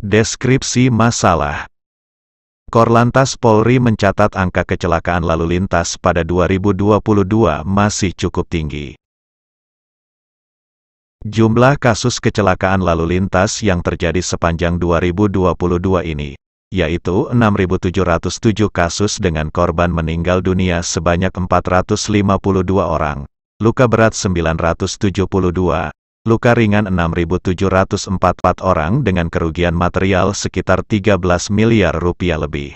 Deskripsi masalah. Korlantas Polri mencatat angka kecelakaan lalu lintas pada 2022 masih cukup tinggi. Jumlah kasus kecelakaan lalu lintas yang terjadi sepanjang 2022 ini, yaitu 6.707 kasus dengan korban meninggal dunia sebanyak 452 orang, luka berat 972, luka ringan 6.744 orang dengan kerugian material sekitar 13 miliar rupiah lebih.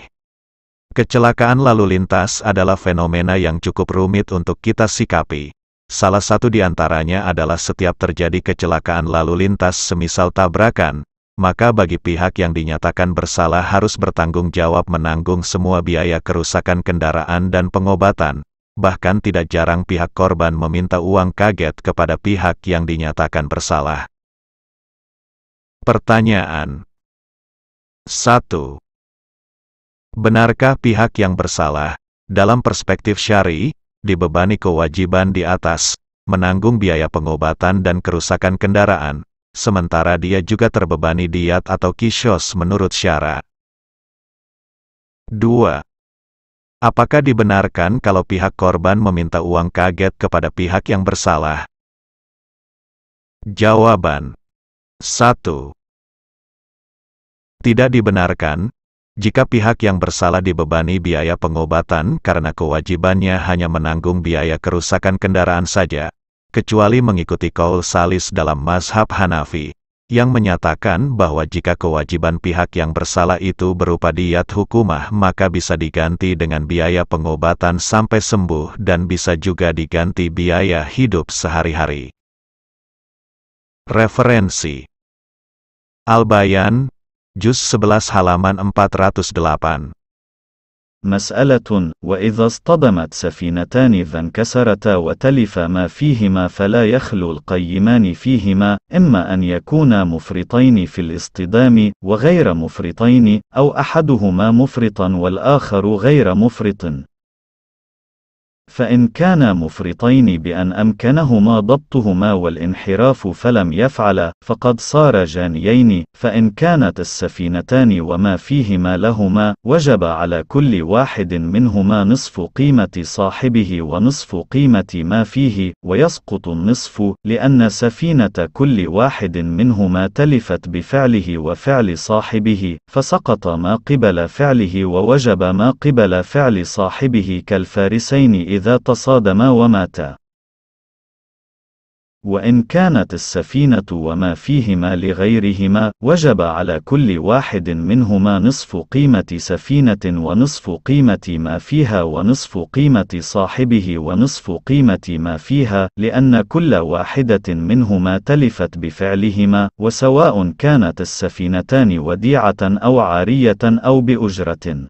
Kecelakaan lalu lintas adalah fenomena yang cukup rumit untuk kita sikapi. Salah satu di antaranya adalah setiap terjadi kecelakaan lalu lintas semisal tabrakan, maka bagi pihak yang dinyatakan bersalah harus bertanggung jawab menanggung semua biaya kerusakan kendaraan dan pengobatan. Bahkan tidak jarang pihak korban meminta uang kaget kepada pihak yang dinyatakan bersalah. Pertanyaan 1. Benarkah pihak yang bersalah, dalam perspektif syar'i, dibebani kewajiban di atas, menanggung biaya pengobatan dan kerusakan kendaraan, sementara dia juga terbebani diyat atau kisyos menurut syara? 2. Apakah dibenarkan kalau pihak korban meminta uang kaget kepada pihak yang bersalah? Jawaban 1. Tidak dibenarkan. Jika pihak yang bersalah dibebani biaya pengobatan karena kewajibannya hanya menanggung biaya kerusakan kendaraan saja, kecuali mengikuti qaul salis dalam mazhab Hanafi, yang menyatakan bahwa jika kewajiban pihak yang bersalah itu berupa diyat hukumah maka bisa diganti dengan biaya pengobatan sampai sembuh dan bisa juga diganti biaya hidup sehari-hari. Referensi Al-Bayan, Juz 11 halaman 408. مسألة: وإذا اصطدمت سفينتان فانكسرتا وتلف ما فيهما فلا يخلو القيمان فيهما إما أن يكونا مفرطين في الاصطدام وغير مفرطين أو أحدهما مفرطا والآخر غير مفرط. فإن كانا مفرطين بأن أمكنهما ضبطهما والانحراف فلم يفعلا فقد صار جانيين. فإن كانت السفينتان وما فيهما لهما وجب على كل واحد منهما نصف قيمة صاحبه ونصف قيمة ما فيه، ويسقط النصف لأن سفينة كل واحد منهما تلفت بفعله وفعل صاحبه، فسقط ما قبل فعله ووجب ما قبل فعل صاحبه كالفارسين إذا تصادما وماتا. وإن كانت السفينة وما فيهما لغيرهما وجب على كل واحد منهما نصف قيمة سفينة ونصف قيمة ما فيها ونصف قيمة صاحبه ونصف قيمة ما فيها، لأن كل واحدة منهما تلفت بفعلهما، وسواء كانت السفينتان وديعة أو عارية أو بأجرة.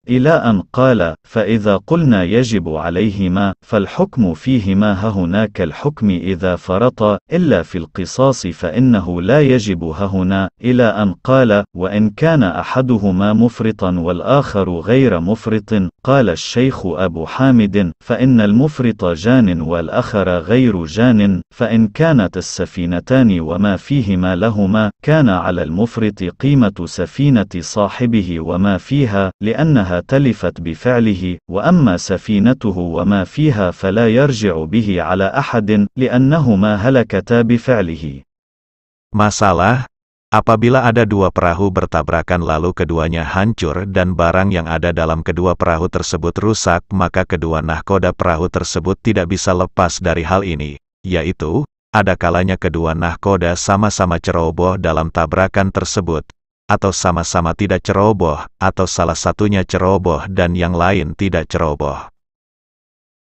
إلى أن قال: فإذا قلنا يجب عليهما فالحكم فيهما ههنا كالحكم إذا فرطا، إلا في القصاص فإنه لا يجب ههنا. إلى أن قال: وإن كان أحدهما مفرطا والآخر غير مفرط. قال الشيخ أبو حامد: فإن المفرط جان والآخر غير جان. فإن كانت السفينتان وما فيهما لهما كان على المفرط قيمة سفينة صاحبه وما فيها، لأنها تلفت بفعله، وأما سفينته وما فيها فلا يرجع به على أحد لأنهما هلكتا بفعله. Masalah: apabila ada dua perahu bertabrakan lalu keduanya hancur dan barang yang ada dalam kedua perahu tersebut rusak, maka kedua nahkoda perahu tersebut tidak bisa lepas dari hal ini, yaitu, ada kalanya kedua nahkoda sama-sama ceroboh dalam tabrakan tersebut, atau sama-sama tidak ceroboh, atau salah satunya ceroboh dan yang lain tidak ceroboh.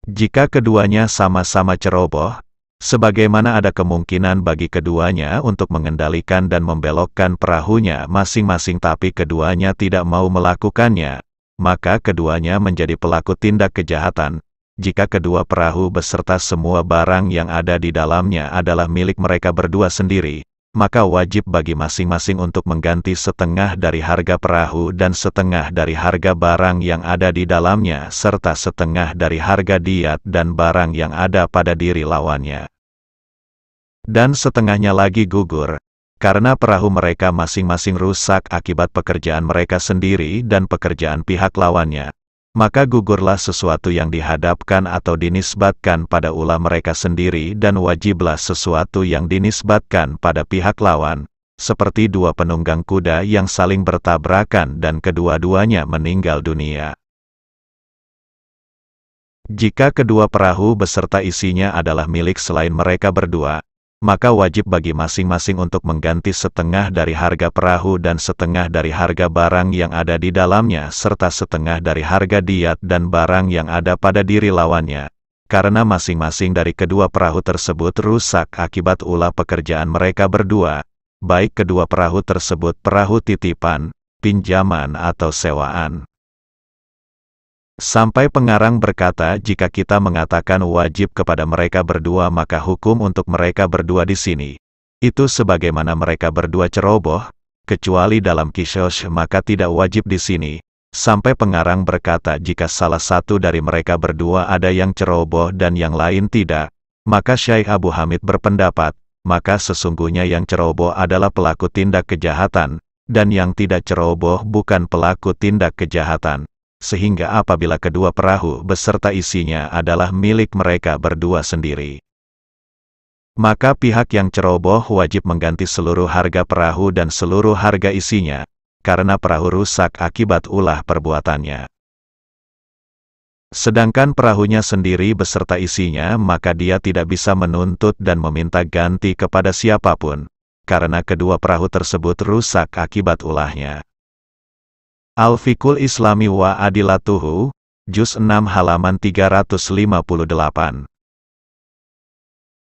Jika keduanya sama-sama ceroboh, sebagaimana ada kemungkinan bagi keduanya untuk mengendalikan dan membelokkan perahunya masing-masing tapi keduanya tidak mau melakukannya, maka keduanya menjadi pelaku tindak kejahatan. Jika kedua perahu beserta semua barang yang ada di dalamnya adalah milik mereka berdua sendiri, maka wajib bagi masing-masing untuk mengganti setengah dari harga perahu dan setengah dari harga barang yang ada di dalamnya serta setengah dari harga diyat dan barang yang ada pada diri lawannya. Dan setengahnya lagi gugur, karena perahu mereka masing-masing rusak akibat pekerjaan mereka sendiri dan pekerjaan pihak lawannya. Maka gugurlah sesuatu yang dihadapkan atau dinisbatkan pada ulah mereka sendiri dan wajiblah sesuatu yang dinisbatkan pada pihak lawan, seperti dua penunggang kuda yang saling bertabrakan dan kedua-duanya meninggal dunia. Jika kedua perahu beserta isinya adalah milik selain mereka berdua, maka wajib bagi masing-masing untuk mengganti setengah dari harga perahu dan setengah dari harga barang yang ada di dalamnya serta setengah dari harga diat dan barang yang ada pada diri lawannya, karena masing-masing dari kedua perahu tersebut rusak akibat ulah pekerjaan mereka berdua, baik kedua perahu tersebut perahu titipan, pinjaman atau sewaan. Sampai pengarang berkata jika kita mengatakan wajib kepada mereka berdua maka hukum untuk mereka berdua di sini itu sebagaimana mereka berdua ceroboh, kecuali dalam qisas maka tidak wajib di sini. Sampai pengarang berkata jika salah satu dari mereka berdua ada yang ceroboh dan yang lain tidak, maka Syekh Abu Hamid berpendapat, maka sesungguhnya yang ceroboh adalah pelaku tindak kejahatan, dan yang tidak ceroboh bukan pelaku tindak kejahatan. Sehingga apabila kedua perahu beserta isinya adalah milik mereka berdua sendiri, maka pihak yang ceroboh wajib mengganti seluruh harga perahu dan seluruh harga isinya, karena perahu rusak akibat ulah perbuatannya. Sedangkan perahunya sendiri beserta isinya maka dia tidak bisa menuntut dan meminta ganti kepada siapapun, karena kedua perahu tersebut rusak akibat ulahnya. Al-Fiqhul Islami wa Adilatuhu, Juz 6 halaman 358.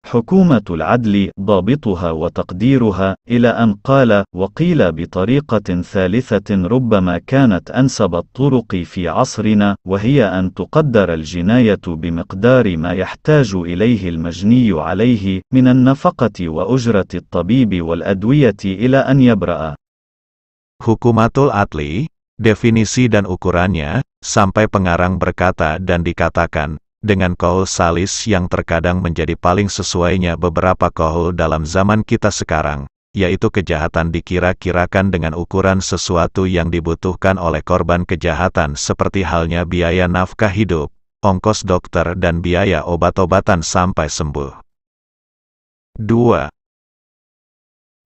حكومة العدل ضابطها وتقديرها إلى أن قال وقيل بطريقة ثالثة ربما كانت أنسب الطرق في عصرنا وهي أن تقدر الجناية بمقدار ما يحتاج إليه المجني عليه من النفقة وأجرة الطبيب والأدوية إلى أن يبرأ. Hukumatul Adli, definisi dan ukurannya, sampai pengarang berkata dan dikatakan, dengan qaul salis yang terkadang menjadi paling sesuainya beberapa qaul dalam zaman kita sekarang, yaitu kejahatan dikira-kirakan dengan ukuran sesuatu yang dibutuhkan oleh korban kejahatan seperti halnya biaya nafkah hidup, ongkos dokter dan biaya obat-obatan sampai sembuh. 2.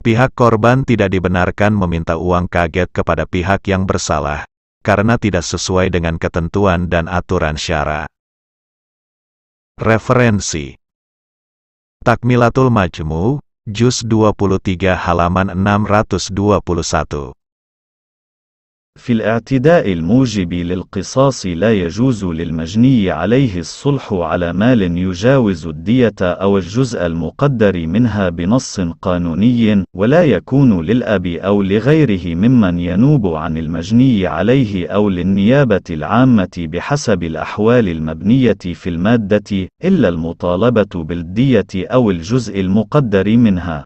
Pihak korban tidak dibenarkan meminta uang kaget kepada pihak yang bersalah, karena tidak sesuai dengan ketentuan dan aturan syara. Referensi: Takmilatul Majmu', Juz 23 halaman 621. في الاعتداء الموجب للقصاص لا يجوز للمجني عليه الصلح على مال يجاوز الدية أو الجزء المقدر منها بنص قانوني، ولا يكون للأب أو لغيره ممن ينوب عن المجني عليه أو للنيابة العامة بحسب الأحوال المبنية في المادة إلا المطالبة بالدية أو الجزء المقدر منها.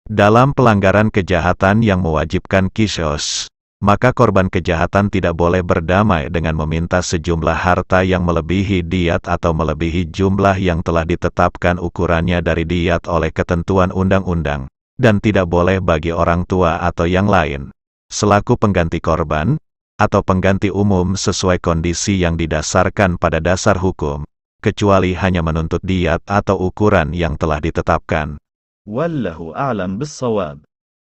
Dalam pelanggaran kejahatan yang mewajibkan qisas, maka korban kejahatan tidak boleh berdamai dengan meminta sejumlah harta yang melebihi diat atau melebihi jumlah yang telah ditetapkan ukurannya dari diat oleh ketentuan undang-undang, dan tidak boleh bagi orang tua atau yang lain, selaku pengganti korban, atau pengganti umum sesuai kondisi yang didasarkan pada dasar hukum, kecuali hanya menuntut diat atau ukuran yang telah ditetapkan. Wallahu a'lam bis-shawab.